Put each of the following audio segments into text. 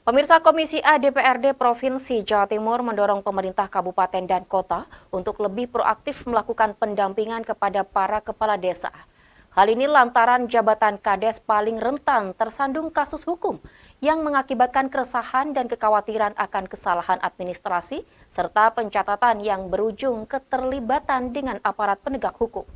Pemirsa Komisi A DPRD Provinsi Jawa Timur mendorong pemerintah kabupaten dan kota untuk lebih proaktif melakukan pendampingan kepada para kepala desa. Hal ini lantaran jabatan Kades paling rentan tersandung kasus hukum yang mengakibatkan keresahan dan kekhawatiran akan kesalahan administrasi serta pencatatan yang berujung keterlibatan dengan aparat penegak hukum.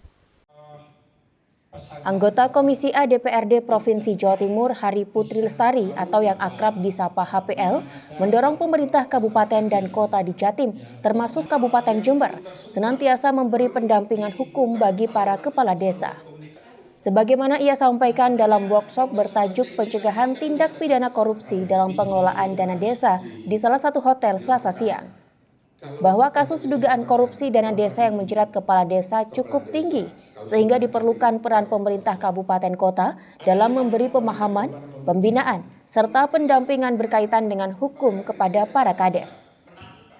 Anggota Komisi A DPRD Provinsi Jawa Timur Hari Putri Lestari atau yang akrab disapa HPL mendorong pemerintah kabupaten dan kota di Jatim termasuk Kabupaten Jember senantiasa memberi pendampingan hukum bagi para kepala desa. Sebagaimana ia sampaikan dalam workshop bertajuk pencegahan tindak pidana korupsi dalam pengelolaan dana desa di salah satu hotel Selasa siang. Bahwa kasus dugaan korupsi dana desa yang menjerat kepala desa cukup tinggi, sehingga diperlukan peran pemerintah kabupaten kota dalam memberi pemahaman, pembinaan, serta pendampingan berkaitan dengan hukum kepada para kades.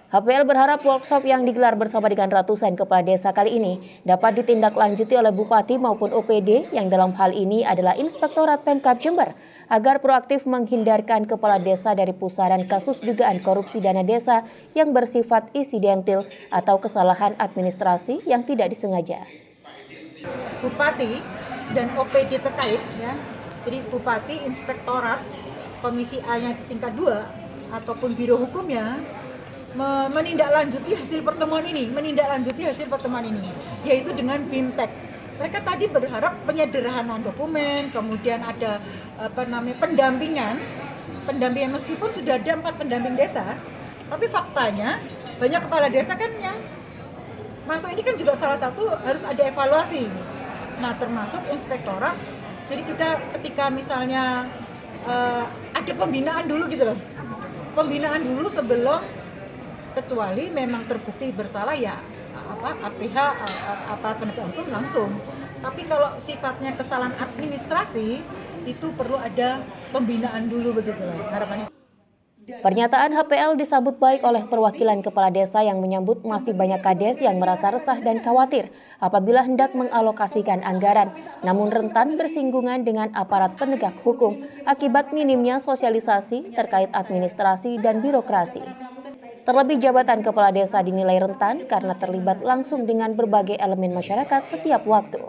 HPL berharap workshop yang digelar bersama dengan ratusan kepala desa kali ini dapat ditindaklanjuti oleh Bupati maupun OPD yang dalam hal ini adalah Inspektorat Pemkab Jember agar proaktif menghindarkan kepala desa dari pusaran kasus dugaan korupsi dana desa yang bersifat insidentil atau kesalahan administrasi yang tidak disengaja. Bupati dan OPD terkait ya. Jadi Bupati, Inspektorat, Komisi A-nya tingkat 2 ataupun Biro Hukumnya menindaklanjuti hasil pertemuan ini, yaitu dengan BIMTEK. Mereka tadi berharap penyederhanaan dokumen, kemudian ada pendampingan meskipun sudah ada 4 pendamping desa, tapi faktanya banyak kepala desa kan yang masuk ini kan juga salah satu harus ada evaluasi. Nah, termasuk inspektorat. Jadi kita ketika misalnya ada pembinaan dulu gitu loh. Pembinaan dulu sebelum, kecuali memang terbukti bersalah ya APH aparat penegak hukum langsung. Tapi kalau sifatnya kesalahan administrasi itu perlu ada pembinaan dulu begitu loh harapannya. Pernyataan HPL disambut baik oleh perwakilan kepala desa yang menyambut masih banyak kades yang merasa resah dan khawatir apabila hendak mengalokasikan anggaran, namun rentan bersinggungan dengan aparat penegak hukum akibat minimnya sosialisasi terkait administrasi dan birokrasi. Terlebih jabatan kepala desa dinilai rentan karena terlibat langsung dengan berbagai elemen masyarakat setiap waktu.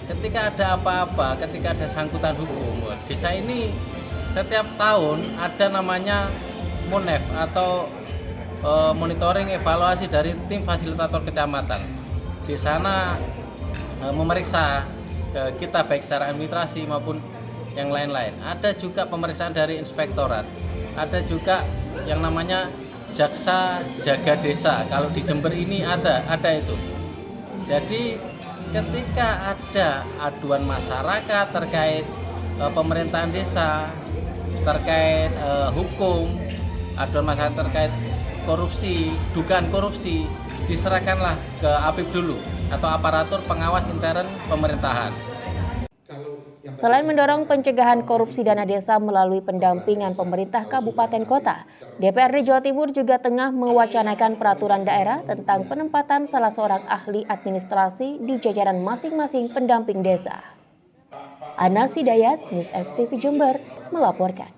Ketika ada apa-apa, ketika ada sangkutan hukum, desa ini setiap tahun ada namanya MUNEF atau monitoring evaluasi dari tim fasilitator kecamatan. Di sana memeriksa kita baik secara administrasi maupun yang lain-lain. Ada juga pemeriksaan dari inspektorat. Ada juga yang namanya jaksa jaga desa. Kalau di Jember ini ada itu. Jadi ketika ada aduan masyarakat terkait pemerintahan desa, terkait hukum, aduan masyarakat terkait korupsi, dugaan korupsi, diserahkanlah ke APIP dulu atau aparatur pengawas intern pemerintahan. Selain mendorong pencegahan korupsi dana desa melalui pendampingan pemerintah kabupaten kota, DPRD Jawa Timur juga tengah mewacanakan peraturan daerah tentang penempatan salah seorang ahli administrasi di jajaran masing-masing pendamping desa. Anas Hidayat, News FTV Jember, melaporkan.